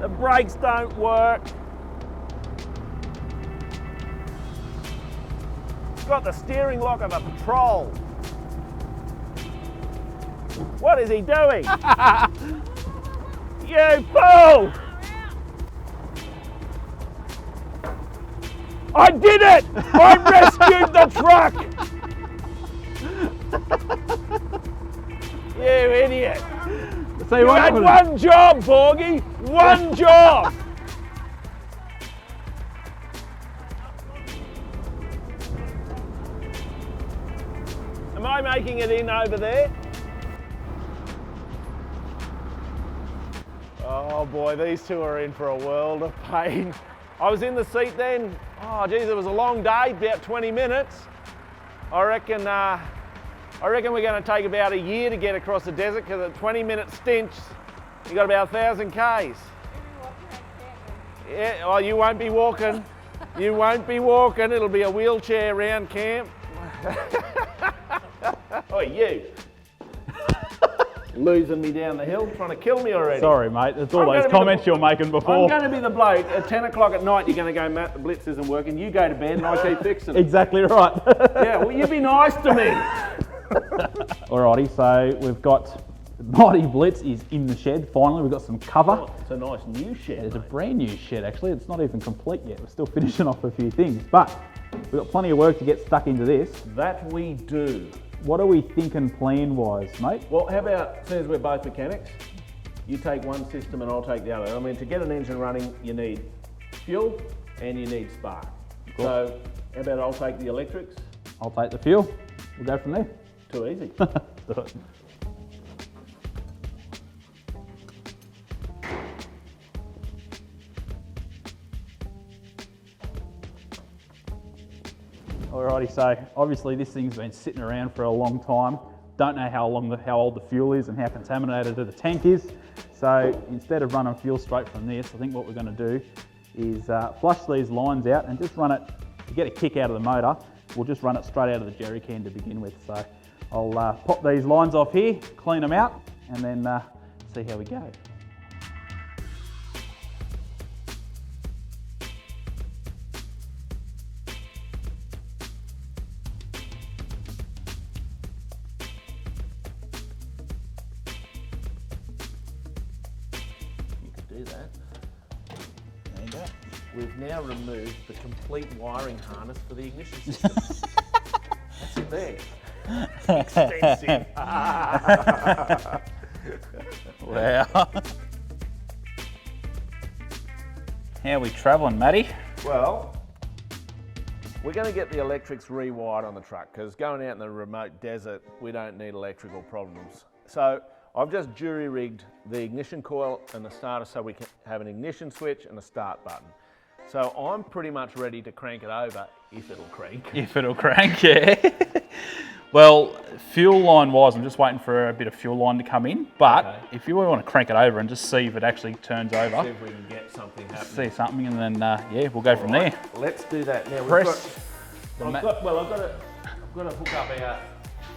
The brakes don't work. It's got the steering lock of a patrol. What is he doing? You fool! I did it! I rescued the truck! You idiot! So You had one job, Borgy! One job! Am I making it in over there? Oh boy, these two are in for a world of pain. I was in the seat then. Oh geez, it was a long day, about 20 minutes. I reckon we're going to take about a year to get across the desert because at 20-minute stints, you got about 1,000 Ks. Yeah, oh, you won't be walking. You won't be walking. It'll be a wheelchair round camp. Oh, you. Losing me down the hill, trying to kill me already. Sorry, mate. It's all those comments you're making before. I'm going to be the bloke at 10 o'clock at night. You're going to go, Matt, the Blitz isn't working. You go to bed and I keep fixing it. Exactly right. Yeah, well, you be nice to me. Alrighty, so we've got Mighty Blitz is in the shed. Finally, we've got some cover. Oh, it's a nice new shed. It's a brand new shed, actually. It's not even complete yet. We're still finishing off a few things, but we've got plenty of work to get stuck into this. That we do. What are we thinking plan-wise, mate? Well, how about, since we're both mechanics, you take one system and I'll take the other. I mean, to get an engine running, you need fuel and you need spark. Cool. So, how about I'll take the electrics? I'll take the fuel. We'll go from there. Too easy. Do it. Alrighty, so obviously this thing's been sitting around for a long time. Don't know how old the fuel is and how contaminated the tank is. So instead of running fuel straight from this, I think what we're going to do is flush these lines out and just run it to get a kick out of the motor. We'll just run it straight out of the jerry can to begin with. So I'll pop these lines off here, clean them out, and then see how we go. Do that. There you go. We've now removed the complete wiring harness for the ignition system. That's in there. Extensive. Wow. How are we travelling, Matty? Well, we're going to get the electrics rewired on the truck because going out in the remote desert, we don't need electrical problems. So I've just jury-rigged the ignition coil and the starter so we can have an ignition switch and a start button. So I'm pretty much ready to crank it over if it'll crank. If it'll crank, yeah. Well, fuel line wise, I'm just waiting for a bit of fuel line to come in. But okay, if you want to crank it over and just see if it actually turns over. See if we can get something happening. See something and then, yeah, we'll go from there. Let's do that. Now Press. I've got to hook up our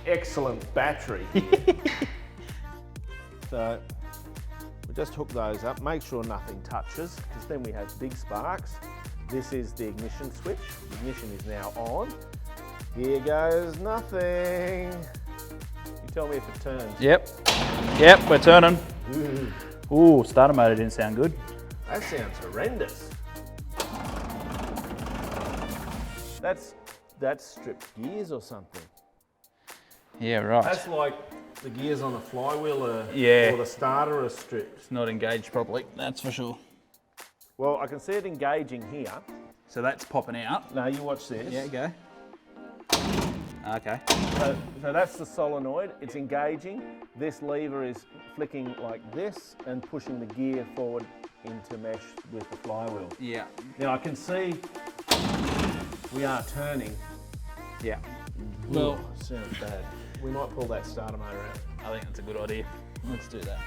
excellent battery. So we just hook those up, make sure nothing touches, because then we have big sparks. This is the ignition switch. The ignition is now on. Here goes nothing. You tell me if it turns. Yep, we're turning. Ooh, starter motor didn't sound good. That sounds horrendous. That's stripped gears or something. Yeah, right. That's like the gears on the flywheel or the starter are stripped. It's not engaged properly, that's for sure. Well, I can see it engaging here. So that's popping out. No, you watch this. Yeah, go. Okay. So that's the solenoid, it's engaging. This lever is flicking like this and pushing the gear forward into mesh with the flywheel. Yeah. Now I can see we are turning. Yeah. Well, sounds bad. We might pull that starter motor out. I think that's a good idea. Let's do that.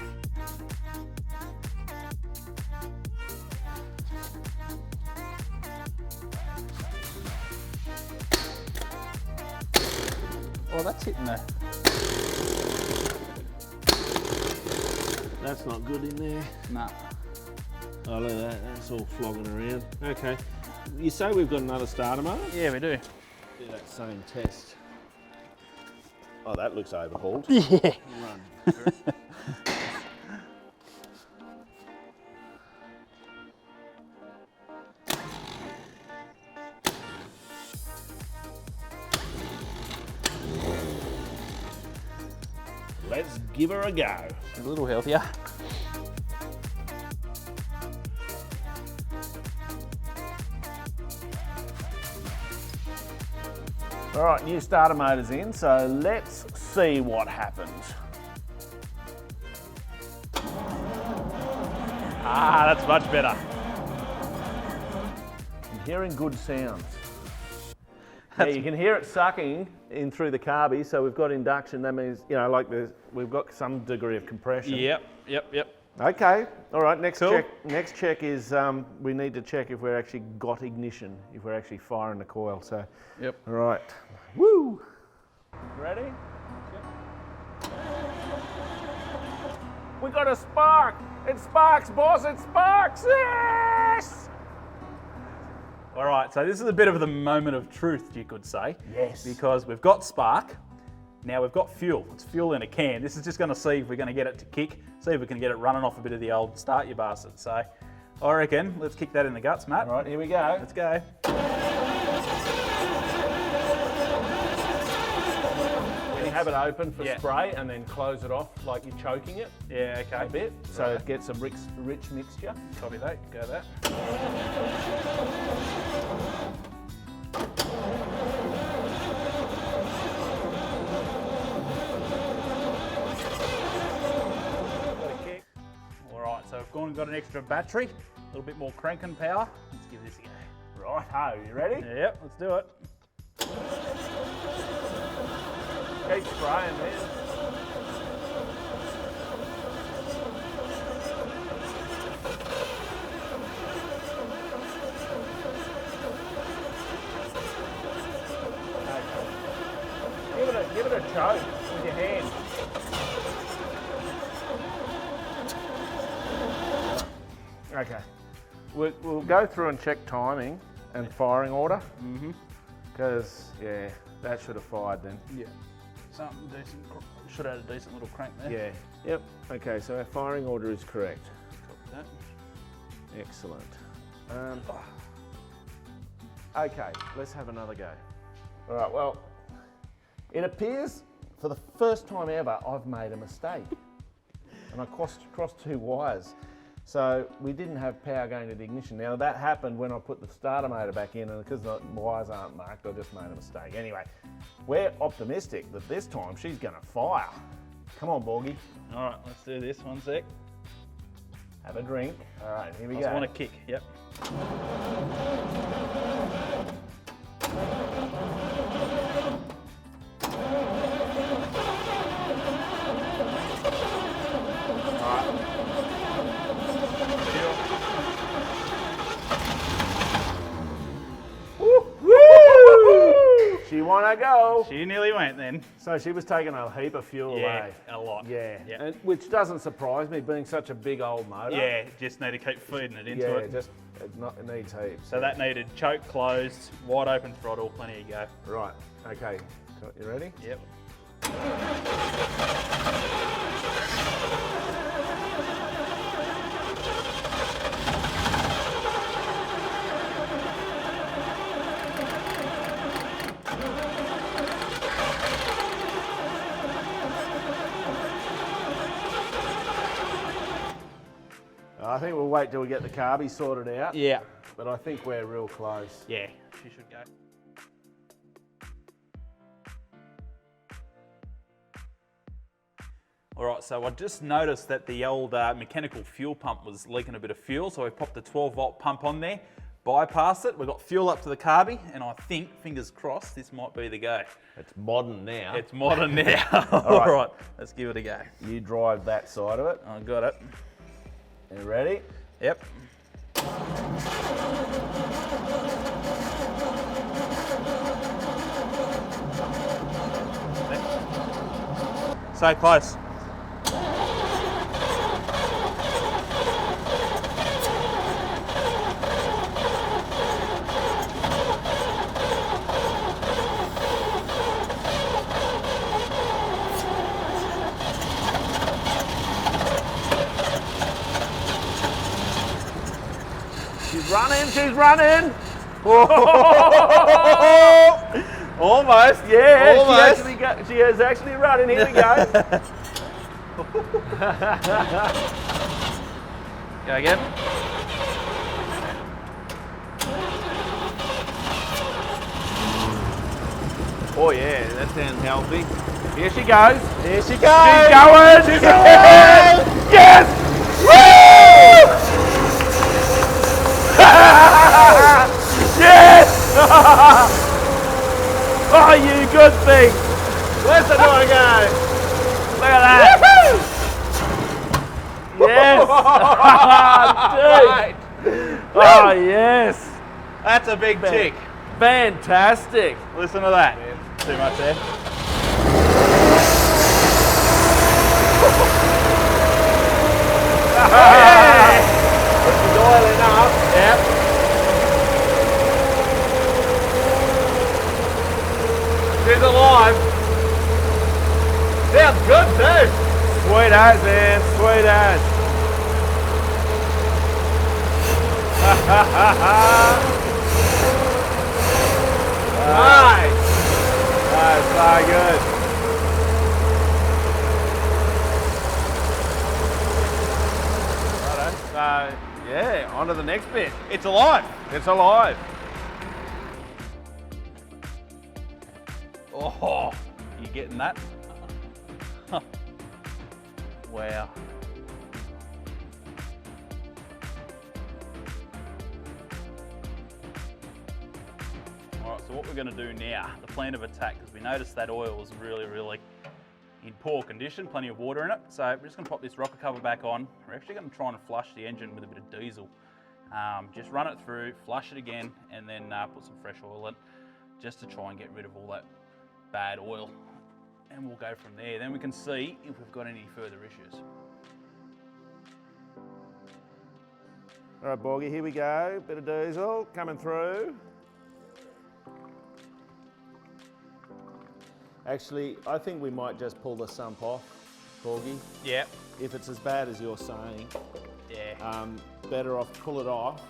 Oh, that's hitting there. That's not good in there. Nah. Oh, look at that. That's all flogging around. Okay. You say we've got another starter motor? Yeah, we do. Do that same test. Oh, that looks overhauled. Yeah. Run. Let's give her a go. A little healthier. All right, new starter motor's in, so let's see what happens. Ah, that's much better. I'm hearing good sounds. Yeah, you can hear it sucking in through the carby, so we've got induction. That means, you know, like we've got some degree of compression. Yep. Okay, all right, next Cool. check. Next check is we need to check if we're actually got ignition, if we're actually firing the coil. So, Yep. all right, woo! Ready? Yep. We got a spark! It sparks, boss! It sparks! Yes! All right, so this is a bit of the moment of truth, you could say. Yes. Because we've got spark, now we've got fuel. It's fuel in a can. This is just going to see if we're going to get it to kick, see if we can get it running off a bit of the old start you bastard. So I reckon let's kick that in the guts, Matt. All right, here we go. Let's go. You have it open for Yeah. spray and then close it off like you're choking it Yeah, okay. a bit, so Right. it gets a rich mixture. Copy that, go that. All right, so we've gone and got an extra battery, a little bit more cranking power. Let's give this a go. Right-ho, you ready? Yep, let's do it. Keep spraying, man. Give it a choke with your hand. Okay. We'll go through and check timing and firing order. Because, yeah, that should have fired then. Yeah, something decent. Should have had a decent little crank there. Yeah. Yep. Okay, so our firing order is correct. Copy that. Excellent. Okay, let's have another go. All right, well, it appears for the first time ever I've made a mistake. And I crossed two wires. So we didn't have power going to the ignition. Now that happened when I put the starter motor back in, and because the wires aren't marked, I just made a mistake. Anyway, we're optimistic that this time she's gonna fire. Come on, Borgy. All right, let's do this. 1 sec. Have a drink. All right, here we I go. just want to kick. Yep. She wanna go. She nearly went then. So she was taking a heap of fuel away. a lot. Yeah, Yeah. And, which doesn't surprise me, being such a big old motor. Yeah, just need to keep feeding it into Yeah, it. it needs heaps. So that needed choke closed, wide open throttle, plenty to go. Right, okay. So, you ready? Yep. I think we'll wait till we get the carby sorted out. Yeah. But I think we're real close. Yeah, she should go. All right, so I just noticed that the old mechanical fuel pump was leaking a bit of fuel, so I popped the 12-volt pump on there, bypassed it, we've got fuel up to the carby, and I think, fingers crossed, this might be the go. It's modern now. It's modern now. All right, let's give it a go. You drive that side of it. I got it. You ready? Yep. So close. She's running, she's running. Almost. Yeah, Almost. she is actually running. Here we go. Go again. Oh yeah, that sounds healthy. Here she goes. Here she She's goes. going. She's Yes! Yes! Woo! Yes! Oh, you good thing. Where's the dog go? Look at that. Yes. Dude. Oh, yes. That's a big tick. Fantastic. Listen to that. Too much there. She's oiling up. Yep. She's alive. Sounds good too. Sweet as, man. Sweet as. Nice. That's so good. Righto. So, yeah, on to the next bit. It's alive. It's alive. Oh, you getting that? Wow. Alright, so what we're going to do now, the plan of attack, because we noticed that oil was really in poor condition, plenty of water in it. So we're just going to pop this rocker cover back on. We're actually going to try and flush the engine with a bit of diesel. Just run it through, flush it again, and then put some fresh oil in, just to try and get rid of all that bad oil. And we'll go from there. Then we can see if we've got any further issues. All right, Borgy, here we go. Bit of diesel coming through. Actually, I think we might just pull the sump off, Borgy. Yeah. If it's as bad as you're saying, Yeah. better off pull it off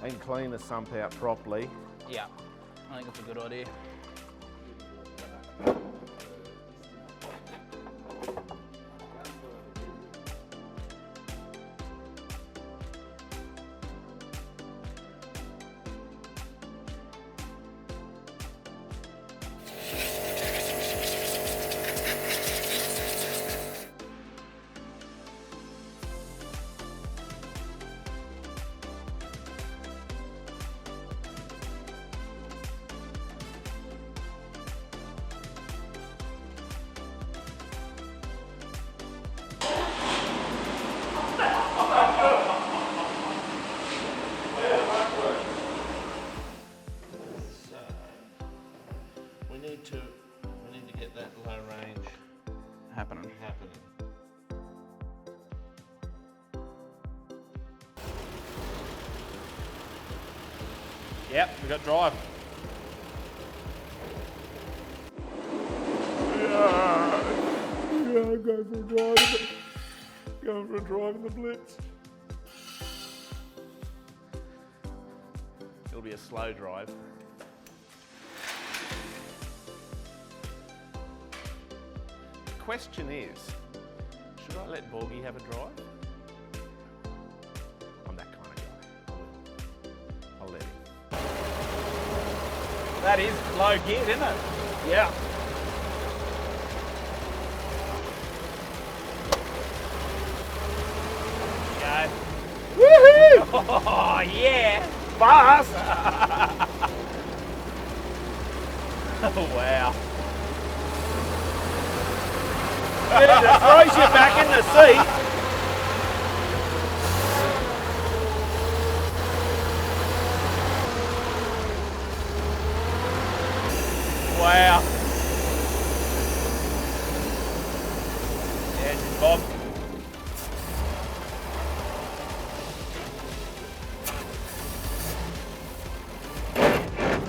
and clean the sump out properly. Yeah. I think that's a good idea. We need to get that low range Happening. Yep, we got drive. Yeah, go for a drive. Going for a drive in the Blitz. It'll be a slow drive. The question is, should I let Borgy have a drive? I'm that kind of guy. I'll let him. That is low gear, isn't it? Yeah. Go. Woohoo! Oh, yeah. Fast! Oh, wow. It throws you back in the seat. Wow. Yeah, she's Bob.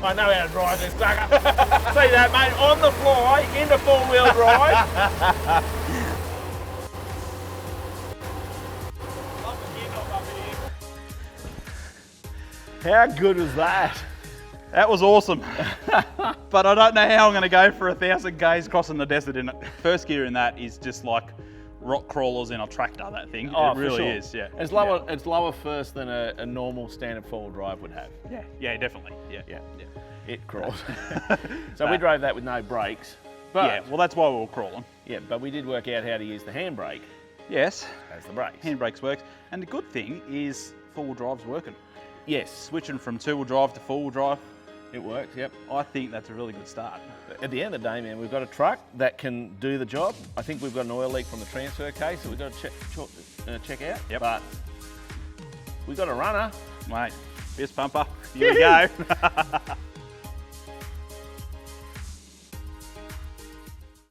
I know how to drive this sucker. See that, mate? On the fly, into four-wheel drive. How good was that? That was awesome. But I don't know how I'm going to go for 1,000 Ks crossing the desert in it. First gear in that is just like rock crawlers in a tractor, that thing. Oh, it really for sure. is, yeah. It's lower first than a normal standard four-wheel drive would have. Yeah, definitely. Yeah. It crawls. So we drove that with no brakes. But, Yeah, well, that's why we were crawling. Yeah, but we did work out how to use the handbrake Yes, as the brakes. handbrakes works. And the good thing is four-wheel drive's working. Yes, Switching from two-wheel drive to four-wheel drive, it works, yep. I think that's a really good start. At the end of the day, man, we've got a truck that can do the job. I think we've got an oil leak from the transfer case that we've got to check out. Yep. But we've got a runner. Mate, fist pumper, here we go.